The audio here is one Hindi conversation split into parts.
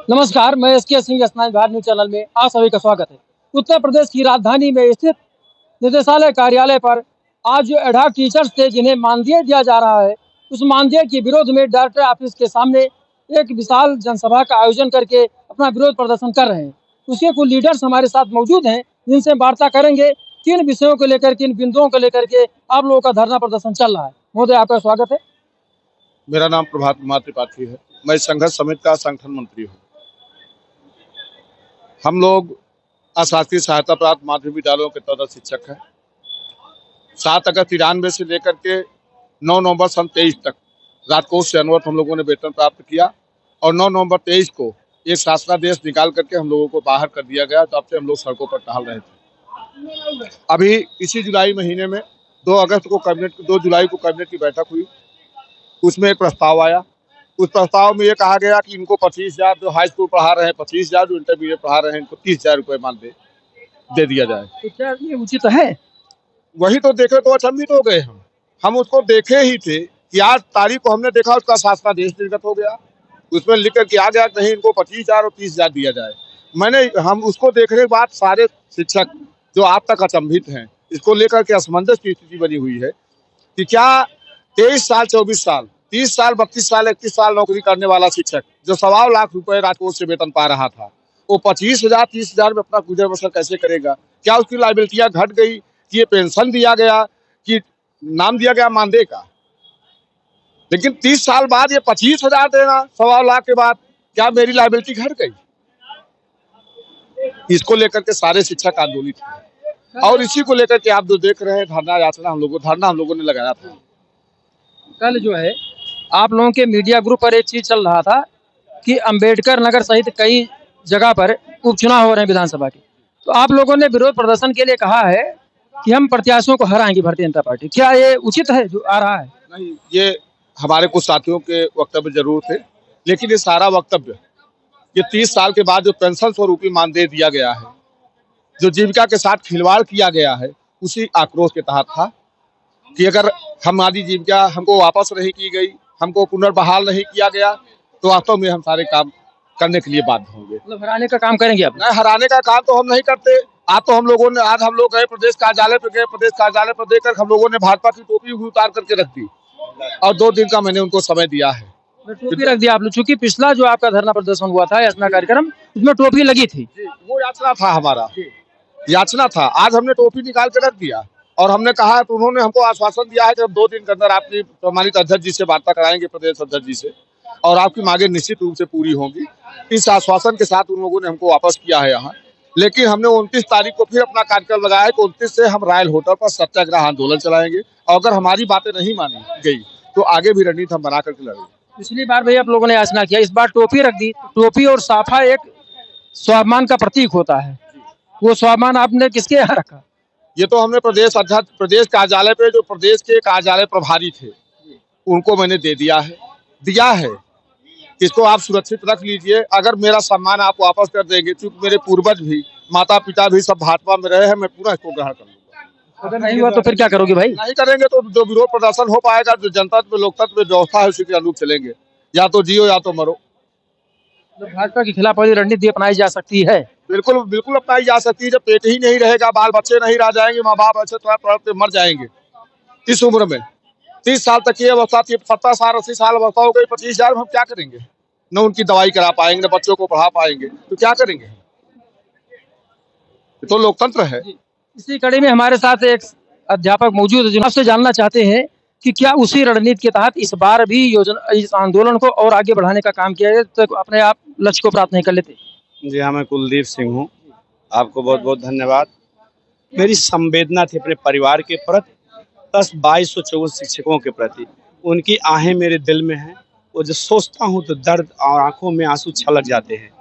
नमस्कार, मैं एसके सिंह स्नाइन बिहार न्यूज चैनल में आप सभी का स्वागत है। उत्तर प्रदेश की राजधानी में स्थित निदेशालय कार्यालय पर आज जो एडहॉक टीचर्स थे जिन्हें मानदेय दिया जा रहा है, उस मानदेय के विरोध में डायरेक्टर ऑफिस के सामने एक विशाल जनसभा का आयोजन करके अपना विरोध प्रदर्शन कर रहे हैं। उसके कुछ लीडर्स हमारे साथ मौजूद हैं जिनसे वार्ता करेंगे। किन विषयों को लेकर, किन बिंदुओं को लेकर के आप लोगों का धरना प्रदर्शन चल रहा है। महोदय, आपका स्वागत है। मेरा नाम प्रभात कुमार त्रिपाठी है। मैं संघर्ष समिति का संगठन मंत्री हूँ। हम लोग अशासकीय सहायता प्राप्त माध्यमिक विद्यालयों के तौर शिक्षक हैं। 7 अगस्त 93 से लेकर के 9 नवंबर सन 23 तक राजकोष से अनुवर्त हम लोगों ने वेतन प्राप्त किया और 9 नवंबर 23 को एक शासनादेश निकाल करके हम लोगों को बाहर कर दिया गया। तब से हम लोग सड़कों पर टहल रहे थे। अभी इसी जुलाई महीने में 2 जुलाई को कैबिनेट की बैठक हुई। उसमें एक प्रस्ताव आया। उस प्रस्ताव में ये कहा गया कि इनको 25,000, जो हाई स्कूल पढ़ा रहे हैं 25,000, जो इंटरमीडिएट पढ़ा रहे हैं इनको 30,000 रुपये मानदेय दे दिया जाए। तो क्या ये उचित है? वही तो देखे तो अचंभित हो गए हम उसको देखे ही थे कि आज तारीख को हमने देखा उसका शासनादेश निर्गत हो गया। उसमें लिख कर के आ गया नहीं इनको 25,000 और 30,000 दिया जाए। हम उसको देखने के बाद सारे शिक्षक जो आज तक अचंभित हैं, इसको लेकर के असमंजस की स्थिति बनी हुई है कि क्या 23 साल, 24 साल, 30 साल, 32 साल, 31 साल नौकरी करने वाला शिक्षक जो 1.25 लाख रुपए राजकोष से वेतन पा रहा था, वो 25,000, 30,000 में अपना गुजर बसर कैसे करेगा? क्या उसकी लायबिलिटियां घट गई कि ये पेंशन दिया गया कि नाम दिया गया मानदेय का? लेकिन 30 साल बाद ये 25,000 देना 1.25 लाख के बाद, क्या मेरी लायबिलिटी घट गई? इसको लेकर के सारे शिक्षक आंदोलित हैं और इसी को लेकर के आप जो देख रहे हैं धरना हम लोगों ने लगाया था। कल जो है आप लोगों के मीडिया ग्रुप पर एक चीज चल रहा था कि अंबेडकर नगर सहित कई जगह पर उपचुनाव हो रहे हैं विधानसभा के, तो आप लोगों ने विरोध प्रदर्शन के लिए कहा है कि हम प्रत्याशियों को हराएंगे भारतीय जनता पार्टी। क्या ये उचित है जो आ रहा है? नहीं, ये हमारे कुछ साथियों के वक्तव्य जरूर थे, लेकिन ये सारा वक्तव्य ये 30 साल के बाद जो पेंशन स्वरूपी मानदेय दिया गया है, जो जीविका के साथ खिलवाड़ किया गया है, उसी आक्रोश के तहत था कि अगर हमारी जीविका हमको वापस नहीं की गई, हमको पुनर्बहाल नहीं किया गया, तो वास्तव में हम सारे काम करने के लिए बाध्य होंगे। मतलब हराने का काम करेंगे आप? नहीं, हराने का काम तो हम नहीं करते। आज हम लोग गए प्रदेश कार्यालय पर देकर हम लोगों ने भाजपा की टोपी भी उतार करके रख दी और 2 दिन का मैंने उनको समय दिया है। टोपी रख दिया आप लोग? चूंकि पिछला जो आपका धरना प्रदर्शन हुआ था याचना कार्यक्रम, उसमें टोपी लगी थी। वो याचना था, हमारा याचना था। आज हमने टोपी निकाल के रख दिया और हमने कहा तो उन्होंने हमको आश्वासन दिया है कि 2 दिन के अंदर आपकी सम्मानित अध्यक्ष जी से वार्ता कराएंगे, प्रदेश अध्यक्ष जी से, और आपकी मांगे निश्चित रूप से पूरी होंगी। इस आश्वासन के साथ उन लोगों ने हमको वापस किया है यहाँ। लेकिन हमने 29 तारीख को फिर अपना कार्यक्रम लगाया है कि 29 से हम रॉयल होटल पर सत्याग्रह आंदोलन चलाएंगे और अगर हमारी बातें नहीं मानी गई तो आगे भी रणनीति हम बना करके लड़ेंगे। पिछली बार भी आप लोगों ने याचना किया, इस बार टोपी रख दी। टोपी और साफा एक स्वाभिमान का प्रतीक होता है, वो स्वाभिमान आपने किसके यहाँ रखा? ये तो हमने प्रदेश कार्यालय पे जो प्रदेश के कार्यालय प्रभारी थे उनको मैंने दे दिया है। इसको आप सुरक्षित रख लीजिए। अगर मेरा सम्मान आप वापस कर देंगे, क्योंकि मेरे पूर्वज भी, माता पिता भी सब भाजपा में रहे हैं, मैं पूरा इसको ग्रहण कर लूंगा। अगर नहीं हुआ तो फिर क्या करोगे भाई? नहीं करेंगे तो जो विरोध प्रदर्शन हो पाएगा, जो जनता में लोकतंत्र में व्यवस्था है उसी के अनुरूप चलेंगे। या तो जियो या तो मरो। तो भाजपा के खिलाफ वाली रणनीति अपनाई जा सकती है? बिल्कुल बिल्कुल अपनाई जा सकती है। जब पेट ही नहीं रहेगा, बाल बच्चे नहीं रह जाएंगे, माँ बाप ऐसे तो मर जाएंगे इस उम्र में। 30 साल तक की अवस्था थी, 70 साल 80 साल अवस्था हो गई, 25,000 हम क्या करेंगे? न उनकी दवाई करा पाएंगे, न बच्चों को पढ़ा पाएंगे, तो क्या करेंगे? तो लोकतंत्र है। इसी कड़ी में हमारे साथ एक अध्यापक मौजूद है जो आपसे जानना चाहते हैं कि क्या उसी रणनीति के तहत इस बार भी इस आंदोलन को और आगे बढ़ाने का काम किया जाए, तो अपने आप लक्ष्य को प्राप्त नहीं कर लेते? जी हाँ, मैं कुलदीप सिंह हूँ। आपको बहुत बहुत धन्यवाद। मेरी संवेदना थी अपने परिवार के प्रति, प्लस 2224 शिक्षकों के प्रति। उनकी आहें मेरे दिल में हैं। वो जो सोचता हूँ तो दर्द और आंखों में आंसू छलक जाते हैं।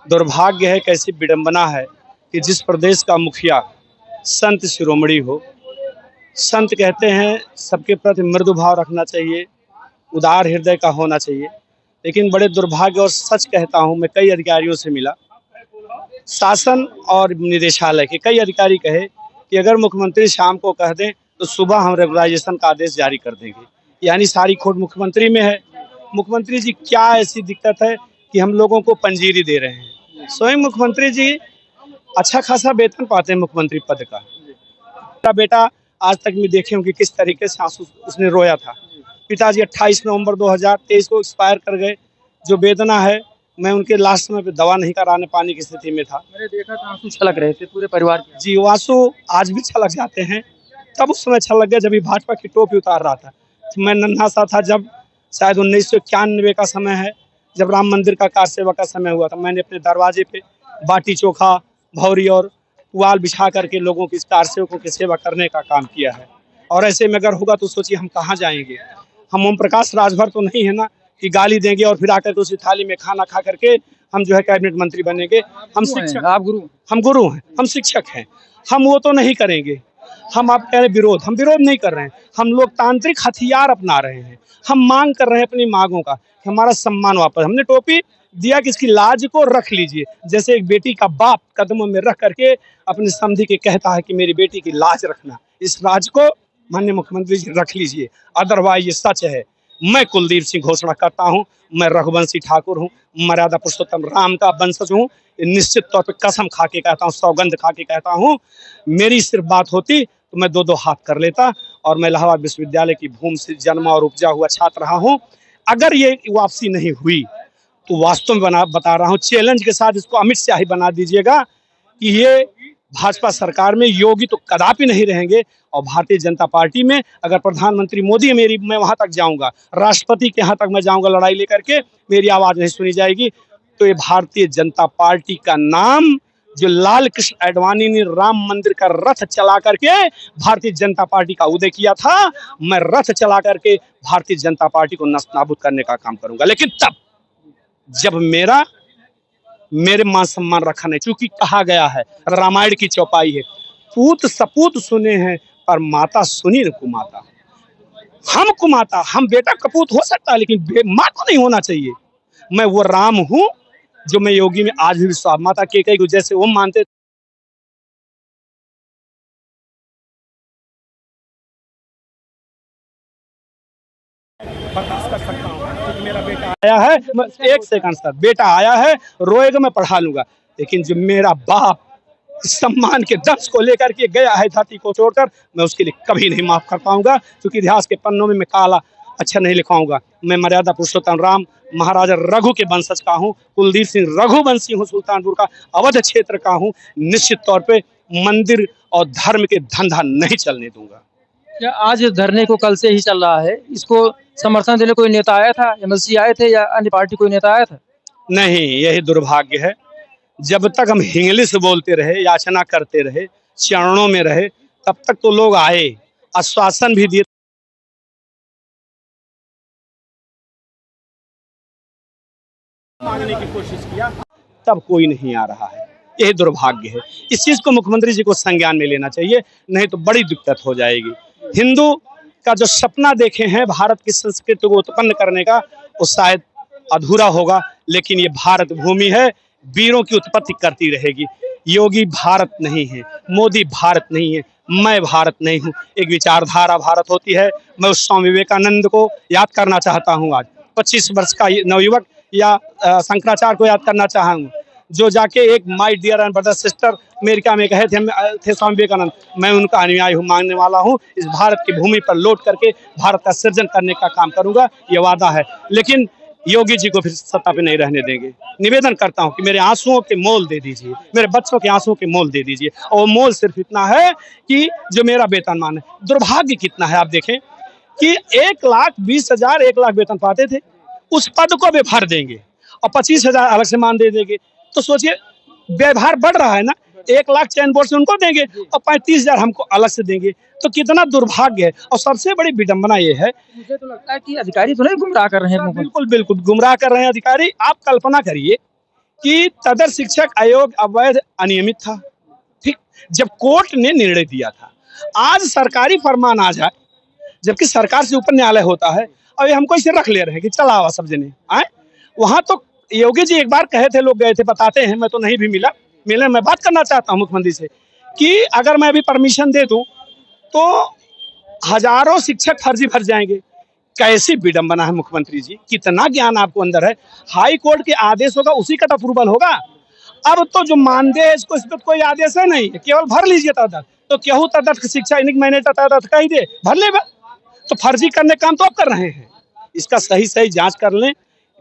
दुर्भाग्य है, कैसी विडंबना है कि जिस प्रदेश का मुखिया संत शिरोमणि हो। संत कहते हैं सबके प्रति मृदु भाव रखना चाहिए, उदार हृदय का होना चाहिए, लेकिन बड़े दुर्भाग्य और सच कहता हूँ, मैं कई अधिकारियों से मिला, शासन और निदेशालय के कई अधिकारी कहे कि अगर मुख्यमंत्री शाम को कह दें तो सुबह हम रेगुलाइजेशन का आदेश जारी कर देंगे। यानी सारी खोट मुख्यमंत्री में है। मुख्यमंत्री जी, क्या ऐसी दिक्कत है कि हम लोगों को पंजीरी दे रहे हैं। स्वयं मुख्यमंत्री जी अच्छा खासा वेतन पाते हैं मुख्यमंत्री पद का। मेरा बेटा आज तक मैं देखे होंगे किस तरीके से आंसू उसने रोया था। पिताजी 28 नवंबर 2023 को एक्सपायर कर गए। जो वेदना है, मैं उनके लास्ट समय पे दवा नहीं कराने पाने की स्थिति में था। मैंने देखा था आंसू छलक रहे थे पूरे परिवार के। जी, वो आंसू आज भी छलक जाते हैं। तब उस समय छलक गया जब ये भाजपा की टोपी उतार रहा था। तो मैं नन्हा सा था, जब शायद 1991 का समय है, जब राम मंदिर का कार सेवा का समय हुआ था। मैंने अपने दरवाजे पे बाटी चोखा, भौरी और पुआल बिछा करके लोगों की, कार सेवकों की सेवा करने का काम किया है। और ऐसे में अगर होगा तो सोचिए हम कहाँ जाएंगे। हम ओम प्रकाश राजभर तो नहीं है ना कि गाली देंगे और फिर आकर के उसी थाली में खाना खा करके हम जो है कैबिनेट मंत्री बनेंगे। हम शिक्षक, आप गुरु, हम गुरु हैं, हम शिक्षक हैं, हम वो तो नहीं करेंगे। हम आप कह रहे विरोध, हम विरोध नहीं कर रहे हैं। हम लोकतांत्रिक हथियार अपना रहे हैं। हम मांग कर रहे हैं अपनी मांगों का कि हमारा सम्मान वापस। हमने टोपी दिया कि इसकी लाज को रख लीजिए, जैसे एक बेटी का बाप कदमों में रख करके अपने समधी के कहता है कि मेरी बेटी की लाज रखना। इस लाज को माननीय मुख्यमंत्री जी रख लीजिए, अदरवाइज ये सच है। मैं कुलदीप सिंह घोषणा करता हूं, मैं रघुवंशी ठाकुर हूं, मर्यादा पुरुषोत्तम राम का वंशज हूं। निश्चित तौर पे कसम खा के कहता हूं, सौगंध खा के कहता हूं, मेरी सिर्फ बात होती तो मैं दो दो हाथ कर लेता। और मैं इलाहाबाद विश्वविद्यालय की भूमि से जन्मा और उपजा हुआ छात्र रहा हूं। अगर ये वापसी नहीं हुई तो वास्तव में बता रहा हूं, चैलेंज के साथ इसको अमित शाह ही बना दीजिएगा कि ये भाजपा सरकार में योगी तो कदापि नहीं रहेंगे। और भारतीय जनता पार्टी में अगर प्रधानमंत्री मोदी मेरी, मैं वहां तक जाऊंगा, राष्ट्रपति के यहाँ तक मैं जाऊंगा लड़ाई लेकर के, मेरी आवाज नहीं सुनी जाएगी। तो ये भारतीय जनता पार्टी का नाम, जो लाल कृष्ण आडवाणी ने राम मंदिर का रथ चला करके भारतीय जनता पार्टी का उदय किया था, मैं रथ चला करके भारतीय जनता पार्टी को नस्तानाबूद करने का काम करूंगा। लेकिन तब जब मेरे मान सम्मान रखा नहीं। चूंकि कहा गया है, रामायण की चौपाई है, पूत सपूत सुने हैं पर माता सुनी न कुमाता। हम कुमाता, हम बेटा कपूत हो सकता है, लेकिन माँ तो नहीं होना चाहिए। मैं वो राम हूं जो मैं योगी में आज भी विश्वास, माता कैकेयी को जैसे वो मानते बर्दाश्त कर सकता हूँ, क्योंकि मेरा बेटा आया है। एक सेकंड सर, बेटा आया है, रोएगा मैं पढ़ा लूंगा। लेकिन जो मेरा बाप सम्मान के दर्श को लेकर के गया है धरती को छोड़कर, मैं उसके लिए कभी नहीं माफ कर पाऊंगा। क्योंकि इतिहास के पन्नों में मैं काला अच्छा नहीं लिखाऊंगा। मैं मर्यादा पुरुषोत्तम राम महाराजा रघु के वंशज का हूँ, कुलदीप सिंह रघुवंशी हूँ, सुल्तानपुर का, अवध क्षेत्र का हूँ। निश्चित तौर पे मंदिर और धर्म के धंधा नहीं चलने दूंगा। क्या आज धरने को कल से ही चल रहा है, इसको समर्थन देने कोई नेता आया था, एमएलसी आए थे या अन्य पार्टी कोई नेता आया था? नहीं, यही दुर्भाग्य है। जब तक हम इंग्लिश बोलते रहे, याचना करते रहे, चरणों में रहे, तब तक तो लोग आए, आश्वासन भी दिए, मांगने की कोशिश किया, तब कोई नहीं आ रहा है। यही दुर्भाग्य है। इस चीज को मुख्यमंत्री जी को संज्ञान में लेना चाहिए, नहीं तो बड़ी दिक्कत हो जाएगी। हिंदू का जो सपना देखे हैं भारत की संस्कृति को उत्पन्न करने का, वो शायद अधूरा होगा। लेकिन ये भारत भूमि है, वीरों की उत्पत्ति करती रहेगी। योगी भारत नहीं है, मोदी भारत नहीं है, मैं भारत नहीं हूँ। एक विचारधारा भारत होती है। मैं उस स्वामी विवेकानंद को याद करना चाहता हूँ। आज 25 वर्ष का नवयुवक या शंकराचार्य को याद करना चाहूँगा, जो जाके एक my dear and brother sister America में कहे थे स्वामी विवेकानंद, मैं उनका अनुयायी हूँ, मांगने वाला हूँ। इस भारत की भूमि पर लौट करके भारत का सृजन करने का काम करूंगा, ये वादा है। लेकिन योगी जी को फिर सत्ता पे नहीं रहने देंगे। निवेदन करता हूं कि मेरे आंसुओं के मोल दे दीजिए, मेरे बच्चों के आंसुओं के मोल दे दीजिए। और मोल सिर्फ इतना है कि जो मेरा वेतनमान है, दुर्भाग्य कितना है आप देखें कि 1,20,000 1 लाख वेतन पाते थे, उस पद को भी भर देंगे और 25,000 अलग से मान दे देंगे। तो सोचिए व्यवहार बढ़ रहा है ना। 1 लाख चैन बोर्ड से उनको देंगे और 35,000 हमको अलग से देंगे, तो कितना दुर्भाग्य है। और सबसे बड़ी विडंबना ये है, मुझे तो लगता है कि अधिकारी तो नहीं गुमराह कर रहे हैं। बिल्कुल बिल्कुल गुमराह कर रहे हैं अधिकारी। आप कल्पना करिए कि तदर शिक्षक आयोग अवैध अनियमित था, ठीक, जब कोर्ट ने निर्णय दिया था। आज सरकारी फरमान आ जाए, जबकि सरकार से ऊपर न्यायालय होता है, और ये हमको इसे रख ले रहे हैं कि चला हुआ सब जने आए। वहां तो योगी जी एक बार कहे थे, लोग गए थे, बताते हैं, मैं तो नहीं भी मिला। मैं बात करना चाहता हूं मुख्यमंत्री से कि अगर मैं अभी परमिशन दे दूं तो हजारों शिक्षक फर्जी भर जाएंगे। कैसी विडंबना है मुख्यमंत्री जी, कितना ज्ञान आपको अंदर है। हाई कोर्ट के आदेश होगा उसी का तो अप्रूवल होगा। अब तो जो मानदेय है इसको, इस पर कोई आदेश है नहीं, केवल भर लीजिए तदर्थ। तो केहू तदर्थ शिक्षा इनिक मैंने तदर्थ कही दे भर ले बा। तो फर्जी करने काम तो आप कर रहे हैं, इसका सही सही जांच कर लें,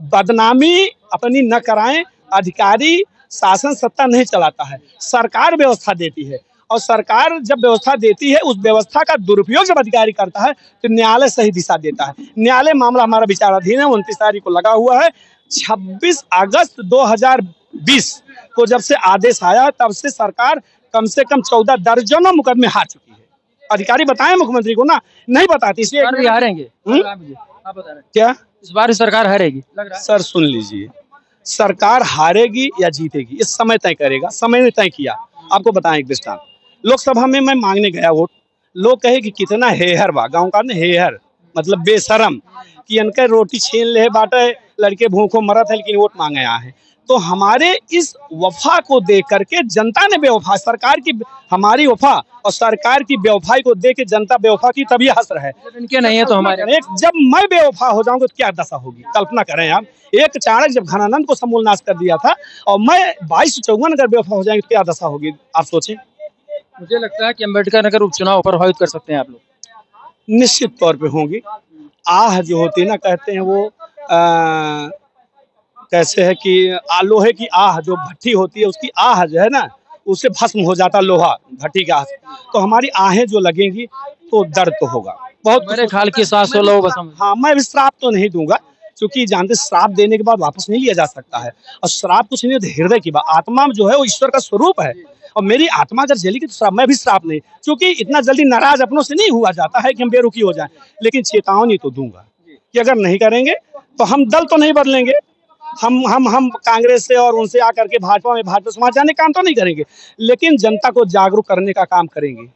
बदनामी अपनी न कराएं। अधिकारी शासन सत्ता नहीं चलाता है, सरकार व्यवस्था देती है, और सरकार जब व्यवस्था देती है उस व्यवस्था का दुरुपयोग जब अधिकारी करता है तो न्यायालय सही दिशा देता है। न्यायालय मामला हमारा विचाराधीन है, 29 तारीख को लगा हुआ है। 26 अगस्त 2020 को जब से आदेश आया तब से सरकार कम से कम 14 दर्जनों मुकदमे हार चुकी है। अधिकारी बताएं मुख्यमंत्री को ना, नहीं बताती, इसलिए सरकार भी हारेंगे। आप बता रहे हैं क्या इस बार सरकार हारेगी लग रहा है? सर सुन लीजिए, सरकार हारेगी या जीतेगी इस समय तय करेगा, समय ने तय किया। आपको बताएं एक दृष्टांत, लोकसभा में मैं मांगने गया वोट, लोग कहे कि कितना हेहर बा, गाँव का ने हेहर मतलब बेशरम, कि इनके रोटी छीन ले बाटे, लड़के भूखों मरत है लेकिन वोट मांगे आए हैं। तो हमारे इस वफा को देख करके जनता ने बेवफा, सरकार की हमारी वफा और सरकार की बेवफाई को देख के जनता बेवफा की तभी हंस रहा है। जब इनके नहीं है तो हमारे, जब मैं बेवफा हो जाऊंगा तो क्या दशा होगी, कल्पना करें आप। एक चाणक्य जब घनानंद को समूल नाश कर दिया था और मैं 2254 अगर बेवफा हो जाएंगे तो क्या दशा होगी, आप सोचें। मुझे लगता है कि अम्बेडकर नगर उपचुनाव प्रभावित कर सकते हैं आप लोग। निश्चित तौर पे होंगी। आह जो होती है ना, कहते हैं वो कैसे है कि लोहे की आह जो भट्टी होती है उसकी आह जो है ना उससे भस्म हो जाता लोहा भट्टी की आह से। तो हमारी आहें जो लगेंगी तो दर्द तो होगा बहुत। मेरे ख्याल की 700 लोग बस हम। हाँ, मैं भी श्राप तो नहीं दूंगा, क्योंकि जानते श्राप देने के बाद वापस नहीं लिया जा सकता है, और श्राप कुछ नहीं, हृदय की बात, आत्मा जो है वो ईश्वर का स्वरूप है, और मेरी आत्मा अगर जलेगी तो श्राप, मैं भी श्राप नहीं, क्योंकि इतना जल्दी नाराज अपनों से नहीं हुआ जाता है कि हम बेरुखी हो जाएं। लेकिन चेतावनी तो दूंगा कि अगर नहीं करेंगे तो हम दल तो नहीं बदलेंगे, हम कांग्रेस से और उनसे आकर के भाजपा समाज जाने काम तो नहीं करेंगे, लेकिन जनता को जागरूक करने का काम करेंगे,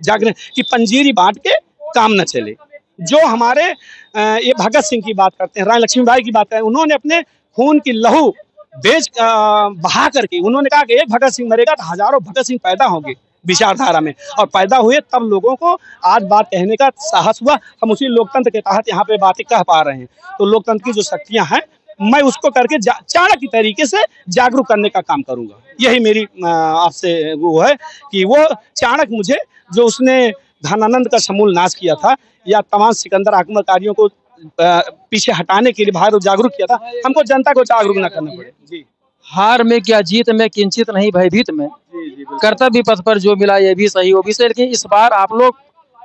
जागने की पंजीरी बांट के काम न चले। जो हमारे ये भगत सिंह की बात करते हैं, रानी लक्ष्मीबाई की बात करें, उन्होंने अपने खून की लहू बहा करके उन्होंने कहा कि एक भगत सिंह मरेगा तो हजारों भगत सिंह पैदा होंगे विचारधारा में, और पैदा हुए तब लोगों को आज बात कहने का साहस हुआ। हम उसी लोकतंत्र के तहत यहाँ पे बातें कह पा रहे हैं। तो लोकतंत्र की जो शक्तियां हैं मैं उसको करके चाणक्य की तरीके से जागरूक करने का काम करूंगा। यही मेरी आपसे वो है कि वो चाणक्य मुझे, जो उसने धनानंद का समूल नाश किया था या तमाम सिकंदर आक्रमणकारियों को पीछे हटाने के लिए बाहर जागरूक किया था, हमको जनता को जागरूक न करना पड़े। जी, हार में क्या जीत में किंचित नहीं भयभीत में, कर्तव्य पथ पर जो मिला ये भी सही वो भी सही। लेकिन इस बार आप लोग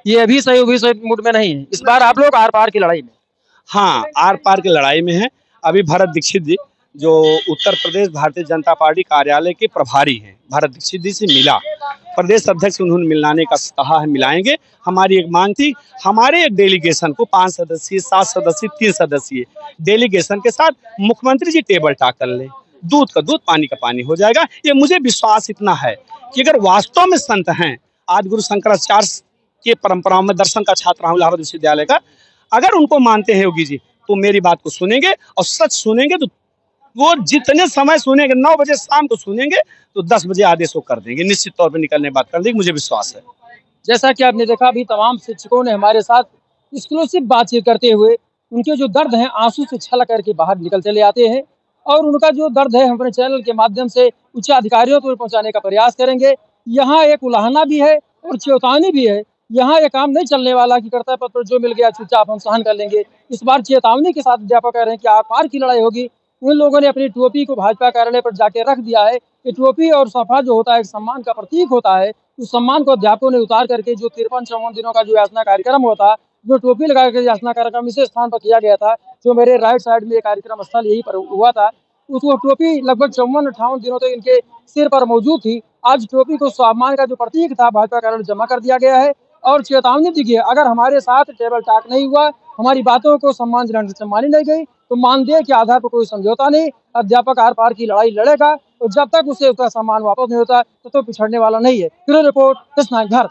ये भी सही वो भी सही मूड में नहीं है, इस बार आप लोग आर पार की लड़ाई में। हाँ, आर पार की लड़ाई में है। अभी भरत दीक्षित जी जो उत्तर प्रदेश भारतीय जनता पार्टी कार्यालय के प्रभारी हैं, भरत दीक्षित जी से मिला, प्रदेश अध्यक्ष उन्होंने मिलाने का कहा है, मिलाएंगे। हमारी एक मांग थी, हमारे एक डेलीगेशन को 5 सदस्यीय 7 सदस्यीय 3 सदस्यीय डेलीगेशन के साथ मुख्यमंत्री जी टेबल टाक कर ले, दूध का दूध पानी का पानी हो जाएगा। ये मुझे विश्वास इतना है कि अगर वास्तव में संत हैं, आज गुरु शंकराचार्य के परंपराओं में दर्शन का छात्र हूँ इलाहाबाद विश्वविद्यालय का, अगर उनको मानते हैं योगी जी तो मेरी बात को सुनेंगे, और सच सुनेंगे तो वो जितने समय सुनेंगे, 9 बजे शाम को सुनेंगे तो 10 बजे आदेश वो कर देंगे, निश्चित तौर पे निकलने बात कर देंगे, मुझे विश्वास है। जैसा कि आपने देखा अभी तमाम शिक्षकों ने हमारे साथ एक्सक्लूसिव बातचीत करते हुए उनके जो दर्द हैं आंसू से छलक करके बाहर निकल चले आते हैं, और उनका जो दर्द है हम अपने चैनल के माध्यम से उच्च अधिकारियों तक पहुंचाने का प्रयास करेंगे। यहाँ एक उलाहना भी है और चेतावनी भी है, यहाँ ये काम नहीं चलने वाला कि कर्तव्य पथ पर जो मिल गया चुपचाप हम सहन कर लेंगे। इस बार चेतावनी के साथ अध्यापक कह रहे हैं कि आर पार की लड़ाई होगी। उन लोगों ने अपनी टोपी को भाजपा कार्यालय पर जाके रख दिया है। ये टोपी और सफा जो होता है एक सम्मान का प्रतीक होता है, उस सम्मान को अध्यापकों ने उतार करके जो 53-54 दिनों का जो याचना कार्यक्रम होता, जो टोपी लगा कर याचना कार्यक्रम इसी स्थान पर किया गया था, जो मेरे राइट साइड में ये कार्यक्रम स्थल यहीं पर हुआ था, उसको टोपी लगभग 54-58 दिनों तक इनके सिर पर मौजूद थी। आज टोपी को सम्मान का जो प्रतीक था भाजपा कार्यालय जमा कर दिया गया है, और चेतावनी दी गई है अगर हमारे साथ टेबल टाक नहीं हुआ, हमारी बातों को सम्मानजनक से मानी नहीं गई तो मानदेय के आधार पर कोई समझौता नहीं, अध्यापक आर पार की लड़ाई लड़ेगा, और जब तक उसे उसका सम्मान वापस नहीं होता तो पिछड़ने वाला नहीं है। Bureau report, Bharat.